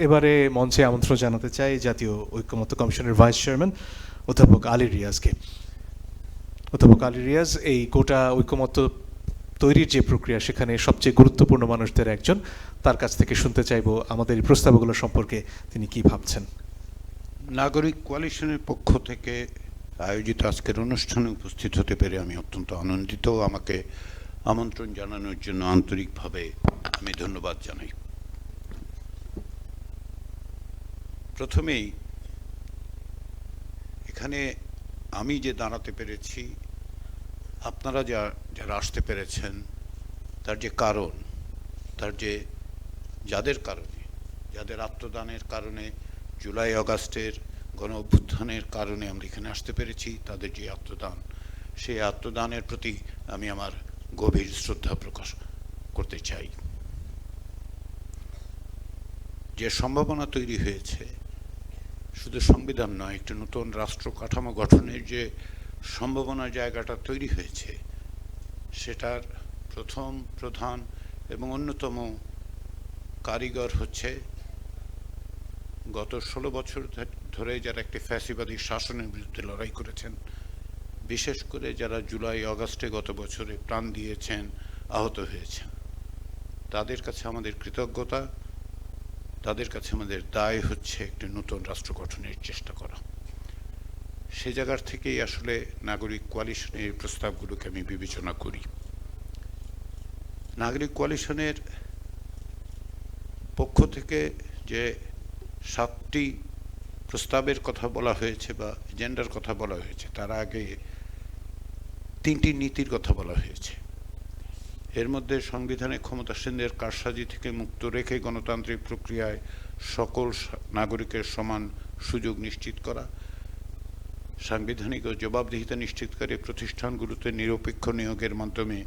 এবারে মঞ্চে আমন্ত্রণ জানাতে চাই জাতীয় ঐক্যমত্য কমিশনের ভাইস চেয়ারম্যান অধ্যাপক আলী রিয়াজকে। অধ্যাপক আলী রিয়াজ, এই গোটা ঐক্যমত্য তৈরির যে প্রক্রিয়া, সেখানে সবচেয়ে গুরুত্বপূর্ণ মানুষদের একজন, তার কাছ থেকে শুনতে চাইব আমাদের এই প্রস্তাবগুলো সম্পর্কে তিনি কি ভাবছেন। নাগরিক কোয়ালিশনের পক্ষ থেকে আয়োজিত আজকের অনুষ্ঠানে উপস্থিত হতে পেরে আমি অত্যন্ত আনন্দিত। আমাকে আমন্ত্রণ জানানোর জন্য আন্তরিকভাবে আমি ধন্যবাদ জানাই। প্রথমেই এখানে আমি যে দাঁড়াতে পেরেছি, আপনারা যারা আসতে পেরেছেন, তার যে কারণ, যাদের কারণে, যাদের আত্মদানের কারণে, জুলাই আগস্টের গণ অভ্যুত্থানের কারণে আমরা এখানে আসতে পেরেছি, তাদের যে আত্মদান, সেই আত্মদানের প্রতি আমি আমার গভীর শ্রদ্ধা প্রকাশ করতে চাই। যে সম্ভাবনা তৈরি হয়েছে, শুধু সংবিধান নয়, একটি নতুন রাষ্ট্র কাঠামো গঠনের যে সম্ভাবনা জায়গাটা তৈরি হয়েছে, সেটার প্রথম, প্রধান এবং অন্যতম কারিগর হচ্ছে গত 16 বছর ধরে যারা একটি ফ্যাসিবাদী শাসনের বিরুদ্ধে লড়াই করেছেন, বিশেষ করে যারা জুলাই আগস্টে গত বছরে প্রাণ দিয়েছেন, আহত হয়েছেন, তাদের কাছে আমাদের কৃতজ্ঞতা, তাদের কাছে আমাদের দায় হচ্ছে একটি নতুন রাষ্ট্র গঠনের চেষ্টা করা। সে জায়গার থেকেই আসলে নাগরিক কোয়ালিশনের প্রস্তাবগুলোকে আমি বিবেচনা করি। নাগরিক কোয়ালিশনের পক্ষ থেকে যে 7টি প্রস্তাবের কথা বলা হয়েছে বা এজেন্ডার কথা বলা হয়েছে, তার আগে 3টি নীতির কথা বলা হয়েছে। এর মধ্যে সংবিধানে ক্ষমতাসীনদের কারসাজি থেকে মুক্ত রেখে গণতান্ত্রিক প্রক্রিয়ায় সকল নাগরিকের সমান সুযোগ নিশ্চিত করা, সাংবিধানিক ও জবাবদিহিতা নিশ্চিতকারী প্রতিষ্ঠানগুলোতে নিরপেক্ষ নিয়োগের মাধ্যমে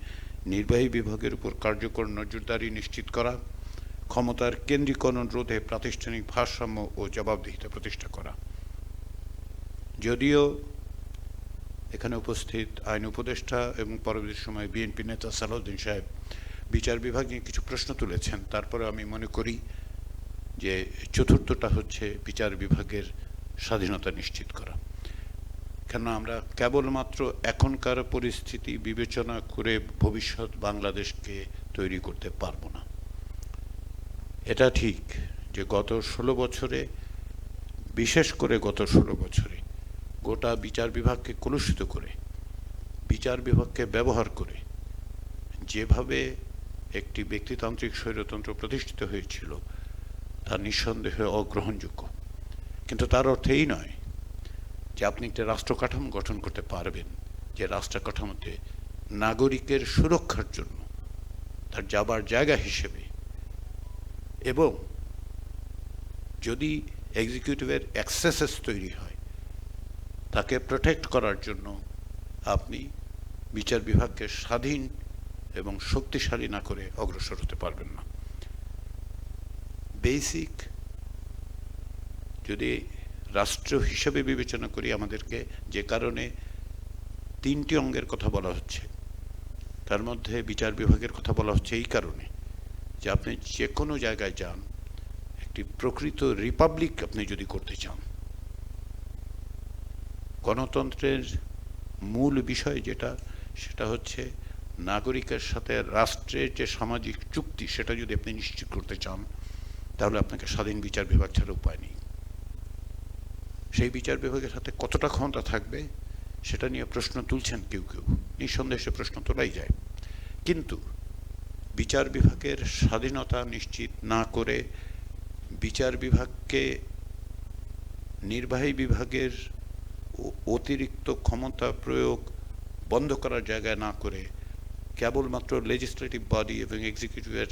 নির্বাহী বিভাগের উপর কার্যকর নজরদারি নিশ্চিত করা, ক্ষমতার কেন্দ্রীকরণ রোধে প্রাতিষ্ঠানিক ভারসাম্য ও জবাবদিহিতা প্রতিষ্ঠা করা। যদিও এখানে উপস্থিত আইন উপদেষ্টা এবং পরবর্তী সময়ে বিএনপি নেতা সালাউদ্দিন সাহেব বিচার বিভাগ নিয়ে কিছু প্রশ্ন তুলেছেন, তারপরে আমি মনে করি যে চতুর্থটা হচ্ছে বিচার বিভাগের স্বাধীনতা নিশ্চিত করা। কেন আমরা কেবলমাত্র এখনকার পরিস্থিতি বিবেচনা করে ভবিষ্যৎ বাংলাদেশকে তৈরি করতে পারবো না। এটা ঠিক যে গত 16 বছরে, বিশেষ করে গত 16 বছরে গোটা বিচার বিভাগকে কলুষিত করে, বিচার বিভাগকে ব্যবহার করে যেভাবে একটি ব্যক্তিতান্ত্রিক স্বৈরতন্ত্র প্রতিষ্ঠিত হয়েছিল, তা নিঃসন্দেহে অগ্রহণযোগ্য। কিন্তু তার অর্থ এই নয় যে আপনি একটা রাষ্ট্র কাঠামো গঠন করতে পারবেন যে রাষ্ট্র কাঠামোতে নাগরিকের সুরক্ষার জন্য, তার যাবার জায়গা হিসেবে, এবং যদি এক্সিকিউটিভের এক্সেসেস তৈরি হয়, তাকে প্রোটেক্ট করার জন্য আপনি বিচার বিভাগকে স্বাধীন এবং শক্তিশালী না করে অগ্রসর হতে পারবেন না। বেসিক যদি রাষ্ট্র হিসেবে বিবেচনা করি, আমাদেরকে যে কারণে 3টি অঙ্গের কথা বলা হচ্ছে, তার মধ্যে বিচার বিভাগের কথা বলা হচ্ছে এই কারণে যে আপনি যে কোনো জায়গায় যান, একটি প্রকৃত রিপাবলিক আপনি যদি করতে চান, গণতন্ত্রের মূল বিষয় যেটা, সেটা হচ্ছে নাগরিকের সাথে রাষ্ট্রের যে সামাজিক চুক্তি, সেটা যদি আপনি নিশ্চিত করতে চান, তাহলে আপনাকে স্বাধীন বিচার বিভাগ ছাড়া উপায় নেই। সেই বিচার বিভাগের হাতে কতটা ক্ষমতা থাকবে সেটা নিয়ে প্রশ্ন তুলছেন কেউ কেউ, নিঃসন্দেহে প্রশ্ন তোলাই যায়। কিন্তু বিচার বিভাগের স্বাধীনতা নিশ্চিত না করে, বিচার বিভাগকে নির্বাহী বিভাগের অতিরিক্ত ক্ষমতা প্রয়োগ বন্ধ করার জায়গায় না করে, কেবলমাত্র লেজিসলেটিভ বডি এবং এক্সিকিউটিভের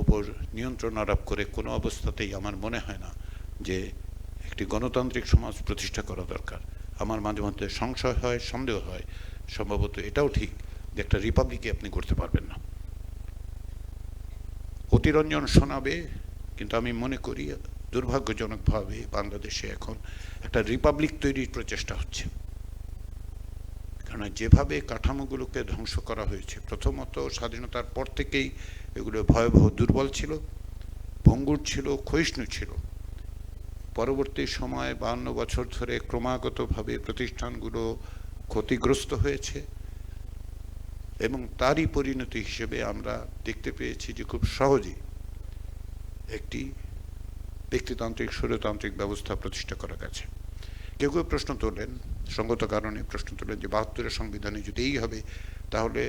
উপর নিয়ন্ত্রণ আরোপ করে কোনো অবস্থাতেই আমার মনে হয় না যে একটি গণতান্ত্রিক সমাজ প্রতিষ্ঠা করা দরকার। আমার মাঝে মধ্যে সংশয় হয়, সন্দেহ হয়, সম্ভবত এটাও ঠিক যে একটা রিপাবলিকে আপনি করতে পারবেন না। অতিরঞ্জন শোনাবে, কিন্তু আমি মনে করি দুর্ভাগ্যজনকভাবে বাংলাদেশে এখন একটা রিপাবলিক তৈরির প্রচেষ্টা হচ্ছে। কারণ যেভাবে কাঠামোগুলোকে ধ্বংস করা হয়েছে, প্রথমত স্বাধীনতার পর থেকেই এগুলো ভয়াবহ দুর্বল ছিল, ভঙ্গুর ছিল, ক্ষয়িষ্ণু ছিল। পরবর্তী সময়ে 52 বছর ধরে ক্রমাগতভাবে প্রতিষ্ঠানগুলো ক্ষতিগ্রস্ত হয়েছে এবং তারই পরিণতি হিসেবে আমরা দেখতে পেয়েছি যে খুব সহজেই একটি ব্যক্তিতান্ত্রিক স্বৈরতান্ত্রিক ব্যবস্থা প্রতিষ্ঠা করা গেছে। কেউ কেউ প্রশ্ন তোলেন, সঙ্গত কারণে প্রশ্ন তোলেন যে 72-এর সংবিধানে যদি এই হবে তাহলে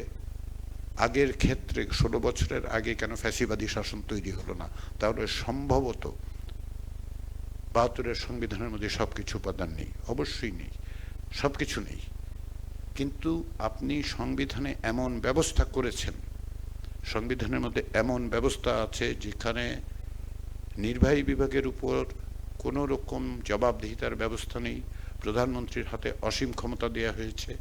আগের ক্ষেত্রে 16 বছরের আগে কেন ফ্যাসিবাদী শাসন তৈরি হলো না? তাহলে সম্ভবত 72-এর সংবিধানের মধ্যে সবকিছু উপাদান নেই। অবশ্যই নেই, সবকিছু নেই, কিন্তু আপনি সংবিধানে এমন ব্যবস্থা করেছেন, সংবিধানের মধ্যে এমন ব্যবস্থা আছে যেখানে নির্বাহী বিভাগের উপর কোনো রকম জবাবদিহিতার ব্যবস্থা নেই, প্রধানমন্ত্রীর হাতে অসীম ক্ষমতা দেওয়া হয়েছে।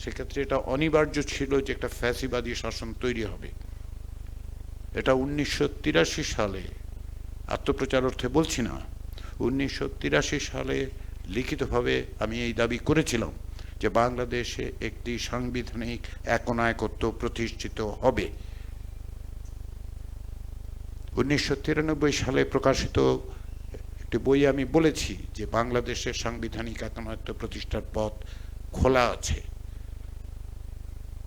সেক্ষেত্রে এটা অনিবার্য ছিল যে একটা ফ্যাসিবাদী শাসন তৈরি হবে। এটা 1983 সালে, আত্মপ্রচার অর্থে বলছি না, 1983 সালে লিখিতভাবে আমি এই দাবি করেছিলাম যে বাংলাদেশে একটি সাংবিধানিক একনায়কত্ব প্রতিষ্ঠিত হবে। 1993 সালে প্রকাশিত একটি বই আমি বলেছি যে বাংলাদেশের সাংবিধানিক একনায়কত্ব প্রতিষ্ঠার পথ খোলা আছে।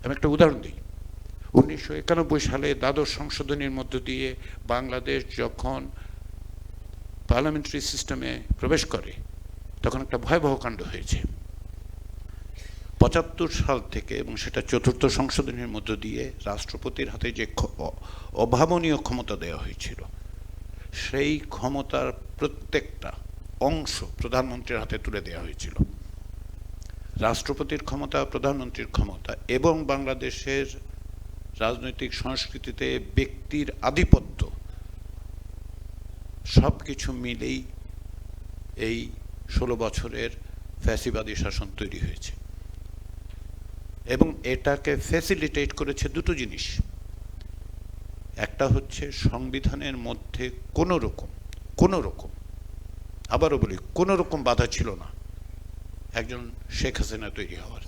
আমি একটা উদাহরণ দিই। 1991 সালে দ্বাদশ সংশোধনীর মধ্য দিয়ে বাংলাদেশ যখন পার্লামেন্টারি সিস্টেমে প্রবেশ করে তখন একটা ভয়াবহ কাণ্ড হয়েছে। 75 সাল থেকে, এবং সেটা চতুর্থ সংশোধনীর মধ্য দিয়ে রাষ্ট্রপতির হাতে যে অভাবনীয় ক্ষমতা দেওয়া হয়েছিল, সেই ক্ষমতার প্রত্যেকটা অংশ প্রধানমন্ত্রীর হাতে তুলে দেওয়া হয়েছিল। রাষ্ট্রপতির ক্ষমতা, প্রধানমন্ত্রীর ক্ষমতা এবং বাংলাদেশের রাজনৈতিক সংস্কৃতিতে ব্যক্তির আধিপত্য সব কিছু মিলেই এই 16 বছরের ফ্যাসিবাদী শাসন তৈরি হয়েছে। এবং এটাকে ফ্যাসিলিটেট করেছে দুটো জিনিস। একটা হচ্ছে সংবিধানের মধ্যে কোনো রকম আবারও বলি, কোনো রকম বাধা ছিল না একজন শেখ হাসিনা তৈরি হওয়ার।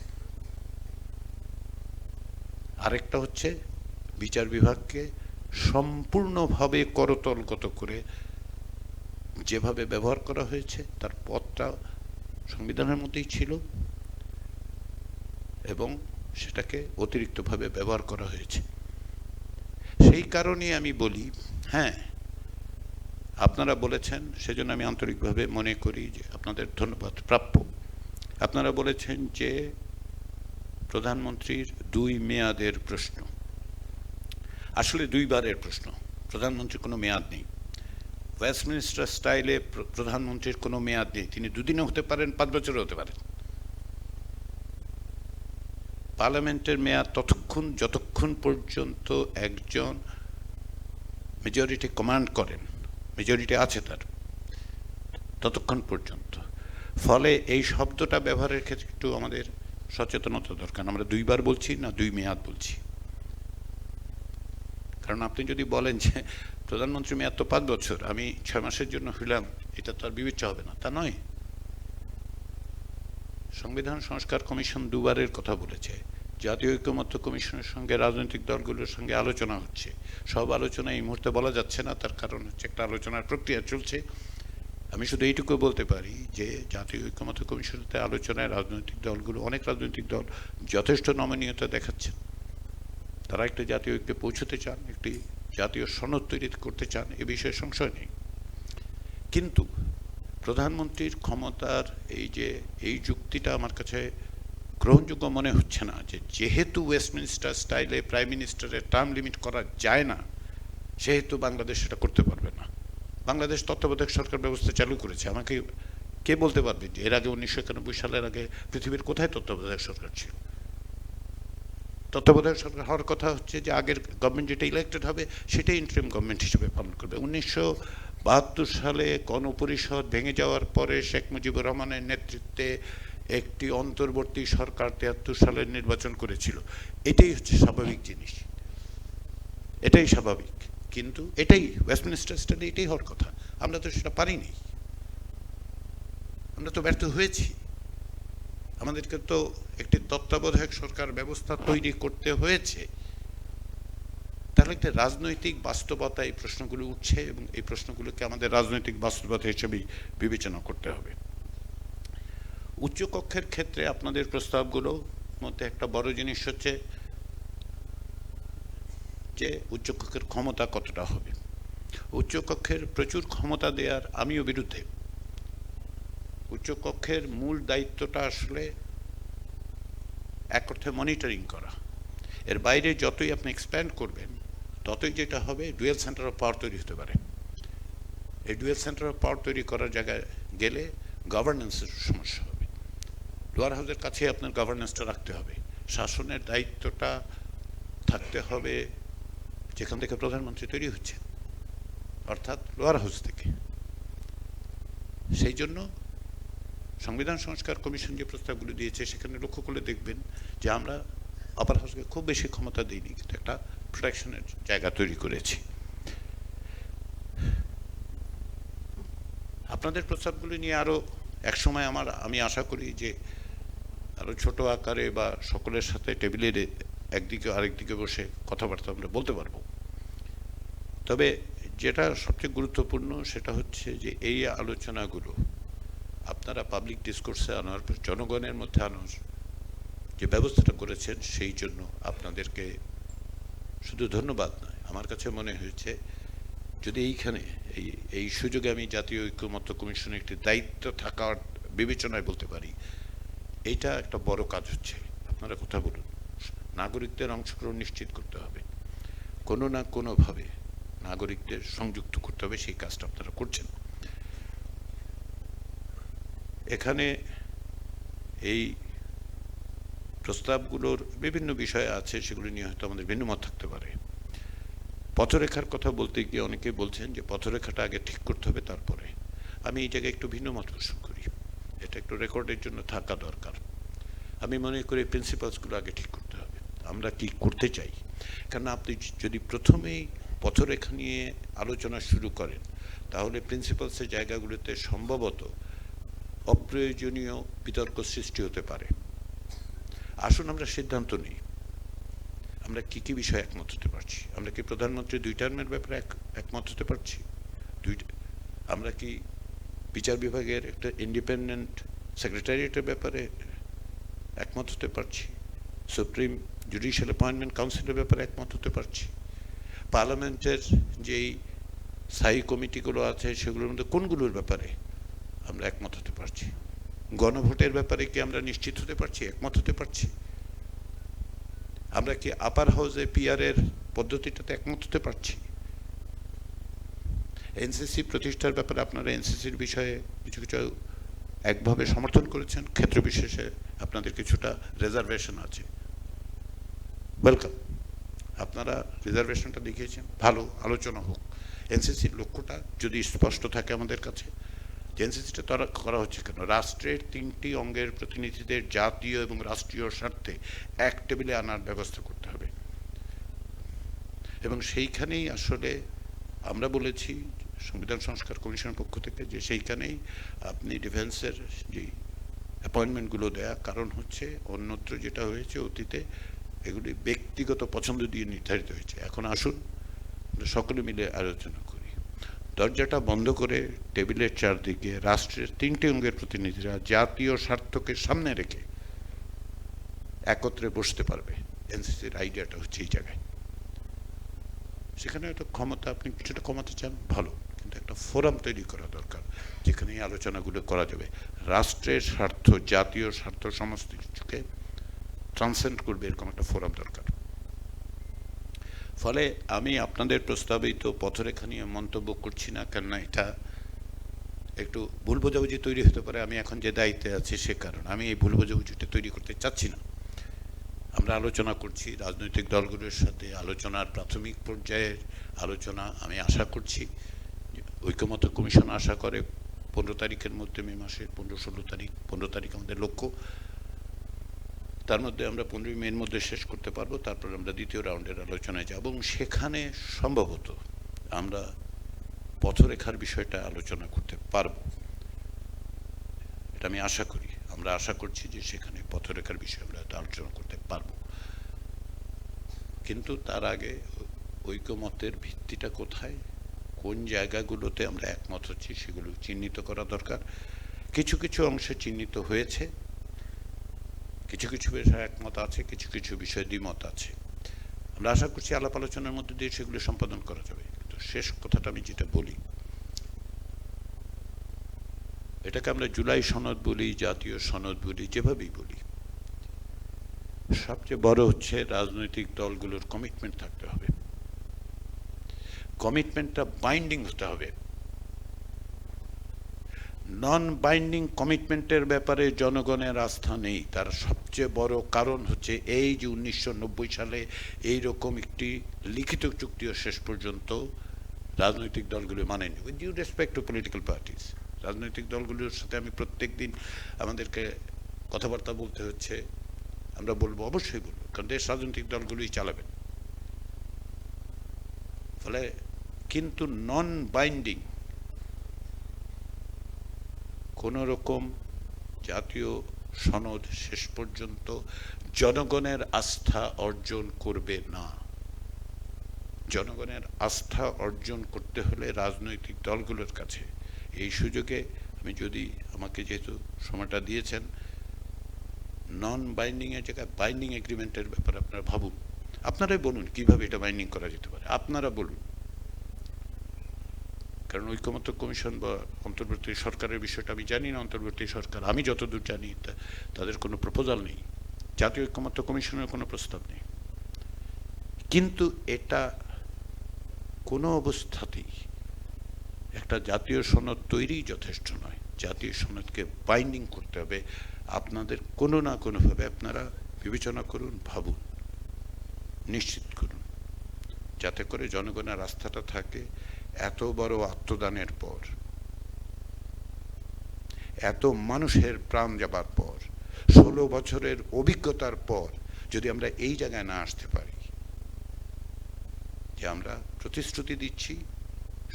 আরেকটা হচ্ছে বিচার বিভাগকে সম্পূর্ণভাবে করতলগত করে যেভাবে ব্যবহার করা হয়েছে তার পথটা সংবিধানের মধ্যেই ছিল এবং সেটাকে অতিরিক্তভাবে ব্যবহার করা হয়েছে। সেই কারণে আমি বলি, হ্যাঁ আপনারা বলেছেন, সেজন্য আমি আন্তরিকভাবে মনে করি যে আপনাদের ধন্যবাদ প্রাপ্য। আপনারা বলেছেন যে প্রধানমন্ত্রীর 2 মেয়াদের প্রশ্ন, আসলে 2 বারের প্রশ্ন। প্রধানমন্ত্রীর কোনো মেয়াদ নেই। ওয়েস্টমিনিস্টার স্টাইলে প্রধানমন্ত্রীর কোনো মেয়াদ নেই। তিনি 2 দিনও হতে পারেন, 5 বছরও হতে পারেন। পার্লামেন্টের মেয়াদ যতক্ষণ পর্যন্ত একজন মেজরিটি কমান্ড করেন, মেজরিটি আছে তার, ততক্ষণ পর্যন্ত। ফলে এই শব্দটা ব্যবহারের ক্ষেত্রে একটু আমাদের সচেতনতা দরকার। আমরা 2 বার বলছি না 2 মেয়াদ বলছি। কারণ আপনি যদি বলেন যে প্রধানমন্ত্রী মেয়াদ তো 5 বছর, আমি 6 মাসের জন্য হইলাম, এটা তো আর বিবেচ্য হবে না, তা নয়। সংবিধান সংস্কার কমিশন 2 বারের কথা বলেছে। জাতীয় ঐক্যমত্য কমিশনের সঙ্গে রাজনৈতিক দলগুলোর সঙ্গে আলোচনা হচ্ছে। সব আলোচনা এই মুহূর্তে বলা যাচ্ছে না, তার কারণ হচ্ছে একটা আলোচনার প্রক্রিয়া চলছে। আমি শুধু এইটুকু বলতে পারি যে জাতীয় ঐক্যমত্য কমিশনতে আলোচনায় রাজনৈতিক দলগুলো, অনেক রাজনৈতিক দল যথেষ্ট নমনীয়তা দেখাচ্ছেন। তারা একটা জাতীয় ঐক্যে পৌঁছতে চান, একটি জাতীয় সনদ তৈরি করতে চান, এ বিষয়ে সংশয় নেই। কিন্তু প্রধানমন্ত্রীর ক্ষমতার এই যুক্তিটা আমার কাছে গ্রহণযোগ্য মনে হচ্ছে না, যে যেহেতু ওয়েস্টমিনিস্টার স্টাইলে প্রাইম মিনিস্টারের টার্ম লিমিট করা যায় না, সেহেতু বাংলাদেশ সেটা করতে পারবে না। বাংলাদেশ তত্ত্বাবধায়ক সরকার ব্যবস্থা চালু করেছে। আমাকে কে বলতে পারবে যে এর আগে 1991 সালের আগে পৃথিবীর কোথায় তত্ত্বাবধায়ক সরকার ছিল? তত্ত্বাবধায়ক সরকার হওয়ার কথা হচ্ছে যে আগের গভর্নমেন্ট যেটা ইলেক্টেড হবে সেটাই ইন্টারিম গভর্নমেন্ট হিসেবে পালন করবে। 1972 সালে গণপরিষদ ভেঙে যাওয়ার পরে শেখ মুজিবুর রহমানের নেতৃত্বে একটি অন্তর্বর্তী সরকার 73 সালের নির্বাচন করেছিল। এটাই হচ্ছে স্বাভাবিক জিনিস, এটাই স্বাভাবিক। কিন্তু এটাই ওয়েস্টমিনিস্টার স্টাইলে এটাই হওয়ার কথা। আমরা তো সেটা পারিনি, আমরা তো ব্যর্থ হয়েছি। আমাদেরকে তো একটি তত্ত্বাবধায়ক সরকার ব্যবস্থা তৈরি করতে হয়েছে। তাহলে তাহলে একটা রাজনৈতিক বাস্তবতা এই প্রশ্নগুলো উঠছে এবং এই প্রশ্নগুলোকে আমাদের রাজনৈতিক বাস্তবতা হিসেবে বিবেচনা করতে হবে। উচ্চকক্ষের ক্ষেত্রে আপনাদের প্রস্তাবগুলোর মধ্যে একটা বড় জিনিস হচ্ছে যে উচ্চকক্ষের ক্ষমতা কতটা হবে। উচ্চকক্ষের প্রচুর ক্ষমতা দেওয়ার আমিও বিরুদ্ধে। উচ্চকক্ষের মূল দায়িত্বটা আসলে এক অর্থে মনিটরিং করা। এর বাইরে যতই আপনি এক্সপ্যান্ড করবেন ততই যেটা হবে ডুয়েল সেন্টার অফ পাওয়ার তৈরি হতে পারে। এই ডুয়েল সেন্টার অফ পাওয়ার তৈরি করার জায়গায় গেলে গভর্নেন্সের সমস্যা হবে। লোয়ার হাউসের কাছে আপনার গভর্নেন্সটা রাখতে হবে, শাসনের দায়িত্বটা থাকতে হবে যেখান থেকে প্রধানমন্ত্রী তৈরি হচ্ছে, অর্থাৎ লোয়ার হাউস থেকে। সেই জন্য সংবিধান সংস্কার কমিশন যে প্রস্তাবগুলো দিয়েছে সেখানে লক্ষ্য করলে দেখবেন যে আমরা আপার হাউসকে খুব বেশি ক্ষমতা দিইনি, কিন্তু একটা প্রোটেকশনের জায়গা তৈরি করেছি। আপনাদের প্রস্তাবগুলি নিয়ে আরও একসময় আমি আশা করি যে আরও ছোট আকারে বা সকলের সাথে টেবিলের একদিকে আরেকদিকে বসে কথাবার্তা আমরা বলতে পারবো। তবে যেটা সবচেয়ে গুরুত্বপূর্ণ সেটা হচ্ছে যে এই আলোচনাগুলো আপনারা পাবলিক ডিসকোর্সে আনার, জনগণের মধ্যে আনার যে ব্যবস্থাটা করেছেন সেই জন্য আপনাদেরকে শুধু ধন্যবাদ নয়, আমার কাছে মনে হয়েছে যদি এইখানে এই সুযোগে আমি জাতীয় ঐক্যমত্য কমিশনের একটি দায়িত্ব থাকার বিবেচনায় বলতে পারি, এইটা একটা বড় কাজ হচ্ছে। আপনারা কথা বলুন, নাগরিকদের অংশগ্রহণ নিশ্চিত করতে হবে, কোনো না কোনোভাবে নাগরিকদের সংযুক্ত করতে হবে, সেই কাজটা আপনারা করছেন। এখানে এই প্রস্তাবগুলোর বিভিন্ন বিষয় আছে, সেগুলি নিয়ে হয়তো আমাদের ভিন্ন মত থাকতে পারে। পথরেখার কথা বলতে গিয়ে অনেকে বলছেন যে পথরেখাটা আগে ঠিক করতে হবে তারপরে। আমি এই জায়গায় একটু ভিন্ন মত পোষণ করি, এটা একটু রেকর্ডের জন্য থাকা দরকার। আমি মনে করি প্রিন্সিপালসগুলো আগে ঠিক করতে হবে, আমরা কি করতে চাই। কারণ আপনি যদি প্রথমেই পথরেখা নিয়ে আলোচনা শুরু করেন তাহলে প্রিন্সিপালসের জায়গাগুলোতে সম্ভবত অপ্রয়োজনীয় বিতর্ক সৃষ্টি হতে পারে। আসুন আমরা সিদ্ধান্ত নিই আমরা কি কি বিষয়ে একমত হতে পারছি। আমরা কি প্রধানমন্ত্রী 2 টার্মের ব্যাপারে একমত হতে পারছি? আমরা কি বিচার বিভাগের একটা ইন্ডিপেন্ডেন্ট সেক্রেটারিয়েটের ব্যাপারে একমত হতে পারছি? সুপ্রিম জুডিশিয়াল অ্যাপয়েন্টমেন্ট কাউন্সিলের ব্যাপারে একমত হতে পারছি? পার্লামেন্টের যেই স্থায়ী কমিটিগুলো আছে সেগুলোর মধ্যে কোনগুলোর ব্যাপারে আমরা একমত হতে পারছি? গণভোটের ব্যাপারে কি আমরা নিশ্চিত হতে পারছি, একমত হতে পারছি? আমরা কি আপার হাউসে পিআরের পদ্ধতিটাতে একমত হতে পারছি? এনসিসি প্রতিষ্ঠার ব্যাপারে আপনারা এনসিসির বিষয়ে কিছু কিছু একভাবে সমর্থন করেছেন, ক্ষেত্র বিশেষে আপনাদের কিছুটা রিজার্ভেশন আছে, ওয়েলকাম। আপনারা রিজার্ভেশনটা দেখিয়েছেন, ভালো, আলোচনা হোক। এনসিসির লক্ষ্যটা যদি স্পষ্ট থাকে আমাদের কাছে, যে এনসিসিটা তারা করা হচ্ছে কেন, রাষ্ট্রের 3টি অঙ্গের প্রতিনিধিদের জাতীয় এবং রাষ্ট্রীয় স্বার্থে এক টেবিলে আনার ব্যবস্থা করতে হবে। এবং সেইখানেই আসলে আমরা বলেছি সংবিধান সংস্কার কমিশনের পক্ষ থেকে যে সেইখানেই আপনি ডিফেন্সের যে অ্যাপয়েন্টমেন্টগুলো দেয়া, কারণ হচ্ছে অন্যত্র যেটা হয়েছে অতীতে এগুলি ব্যক্তিগত পছন্দ দিয়ে নির্ধারিত হয়েছে। এখন আসুন সকলে মিলে আলোচনা করি, দরজাটা বন্ধ করে টেবিলের চারদিকে রাষ্ট্রের 3টি অঙ্গের প্রতিনিধিরা জাতীয় স্বার্থকে সামনে রেখে একত্রে বসতে পারবে। এনসিসির আইডিয়াটা হচ্ছে এই জায়গায়। সেখানে হয়তো ক্ষমতা, আপনি কিছুটা কমাতে চান, ভালো, কিন্তু একটা ফোরাম তৈরি করা দরকার যেখানে এই আলোচনাগুলো করা যাবে। রাষ্ট্রের স্বার্থ, জাতীয় স্বার্থ সমস্ত কিছুকে ট্রান্সেন্ড করবে এরকম একটা ফোরাম দরকার। ফলে আমি আপনাদের প্রস্তাবিত পথরেখা নিয়ে মন্তব্য করছি না, কেননা এটা একটু ভুল বোঝাবুঝি তৈরি হতে পারে। আমি এখন যে দায়িত্বে আছি সে কারণে আমি এই ভুল বোঝাবুঝিটা তৈরি করতে চাচ্ছি না। আমরা আলোচনা করছি রাজনৈতিক দলগুলোর সাথে, আলোচনার প্রাথমিক পর্যায়ের আলোচনা। আমি আশা করছি ঐক্যমত্য কমিশন আশা করে 15 তারিখের মধ্যে, মে মাসের 15-16 তারিখ, 15 তারিখ আমাদের লক্ষ্য, তার মধ্যে আমরা 15 মের মধ্যে শেষ করতে পারবো। তারপর আমরা দ্বিতীয় রাউন্ডের আলোচনায় যাব এবং সেখানে সম্ভবত আমরা পথরেখার বিষয়টা আলোচনা করতে পারবো, এটা আমি আশা করি। আমরা আশা করছি যে সেখানে পথরেখার বিষয়ে আমরা আলোচনা করতে পারবো। কিন্তু তার আগে ঐকমত্যের ভিত্তিটা কোথায়, কোন জায়গাগুলোতে আমরা একমত হচ্ছি সেগুলো চিহ্নিত করা দরকার। কিছু কিছু অংশে চিহ্নিত হয়েছে, কিছু কিছু বিষয়ে একমত আছে, কিছু কিছু বিষয়ে দ্বিমত আছে। আমরা আশা করছি আলাপ আলোচনার মধ্যে দিয়ে সেগুলো সম্পাদন করা যাবে। কিন্তু শেষ কথাটা আমি যেটা বলি, এটাকে আমরা জুলাই সনদ বলি, জাতীয় সনদ বলি, যেভাবেই বলি, সবচেয়ে বড় হচ্ছে রাজনৈতিক দলগুলোর কমিটমেন্ট থাকতে হবে। কমিটমেন্টটা বাইন্ডিং হতে হবে। নন বাইন্ডিং কমিটমেন্টের ব্যাপারে জনগণের আস্থা নেই। তার সবচেয়ে বড় কারণ হচ্ছে এই যে 1990 সালে এইরকম একটি লিখিত চুক্তিও শেষ পর্যন্ত রাজনৈতিক দলগুলো মানেনি। With due respect to political parties, রাজনৈতিক দলগুলোর সাথে আমি প্রত্যেক দিন আমাদেরকে কথাবার্তা বলতে হচ্ছে। আমরা বলবো, অবশ্যই বলবো, কারণ দেশ রাজনৈতিক দলগুলোই চালাবেন। ফলে কিন্তু নন বাইন্ডিং কোন রকম জাতীয় সনদ শেষ পর্যন্ত জনগণের আস্থা অর্জন করবে না। জনগণের আস্থা অর্জন করতে হলে রাজনৈতিক দলগুলোর কাছে এই সুযোগে আমি যদি আমাকে যেহেতু সময়টা দিয়েছেন, নন বাইন্ডিং এর জায়গায় বাইন্ডিং এগ্রিমেন্টের ব্যাপারে আপনারা ভাবুন। আপনারাই বলুন কিভাবে এটা বাইন্ডিং করা যেতে পারে, আপনারা বলুন। কারণ ঐকমত্য কমিশন বা অন্তর্বর্তী সরকারের বিষয়টা আমি জানি না। অন্তর্বর্তী সরকার, আমি যতদূর জানি, তাদের কোনো প্রপোজাল নেই, জাতীয় ঐকমত্য কমিশনের কোনো প্রস্তাব নেই। কিন্তু এটা কোনো অবস্থাতেই একটা জাতীয় সনদ তৈরি যথেষ্ট নয়। জাতীয় সনদকে বাইন্ডিং করতে হবে। আপনাদের কোনো না কোনোভাবে আপনারা বিবেচনা করুন, ভাবুন, নিশ্চিত করুন, যাতে করে জনগণের আস্থাটা থাকে। এত বড় আত্মদানের পর, এত মানুষের প্রাণ যাবার পর, 16 বছরের অভিজ্ঞতার পর যদি আমরা এই জায়গায় না আসতে পারি যে আমরা প্রতিশ্রুতি দিচ্ছি,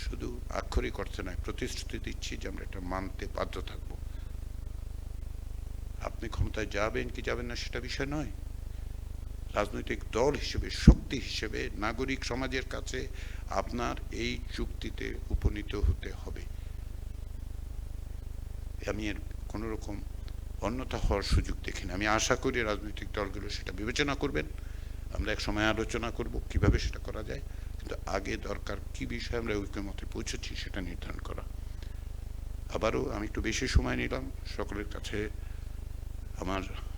শুধু আক্ষরিক অর্থে নয়, প্রতিশ্রুতি দিচ্ছি যে আমরা এটা মানতে বাধ্য থাকব। আপনি ক্ষমতায় যাবেন কি যাবেন না সেটা বিষয় নয়। রাজনৈতিক দল হিসেবে, শক্তি হিসেবে নাগরিক সমাজের কাছে আপনার এই চুক্তিতে উপনীত হতে হবে। আমি এর কোন রকম অন্যথা হওয়ার সুযোগ দেখি না। আমি আশা করি রাজনৈতিক দলগুলো সেটা বিবেচনা করবেন। আমরা এক সময় আলোচনা করব কিভাবে সেটা করা যায়, কিন্তু আগে দরকার কি বিষয়ে আমরা ঐকমত্যে পৌঁছেছি সেটা নির্ধারণ করা। আবারও আমি একটু বেশি সময় নিলাম, সকলের কাছে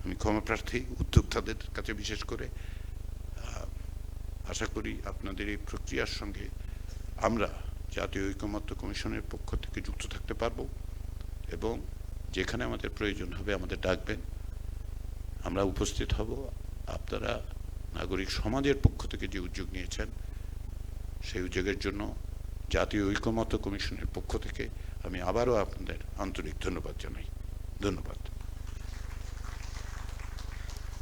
আমি ক্ষমা প্রার্থী, উদ্যোক্তাদের কাছে বিশেষ করে। আশা করি আপনাদের এই প্রক্রিয়ার সঙ্গে আমরা জাতীয় ঐকমত্য কমিশনের পক্ষ থেকে যুক্ত থাকতে পারব, এবং যেখানে আমাদের প্রয়োজন হবে আমাদের ডাকবেন, আমরা উপস্থিত হব। আপনারা নাগরিক সমাজের পক্ষ থেকে যে উদ্যোগ নিয়েছেন, সেই উদ্যোগের জন্য জাতীয় ঐকমত্য কমিশনের পক্ষ থেকে আমি আবারও আপনাদের আন্তরিক ধন্যবাদ জানাই। ধন্যবাদ।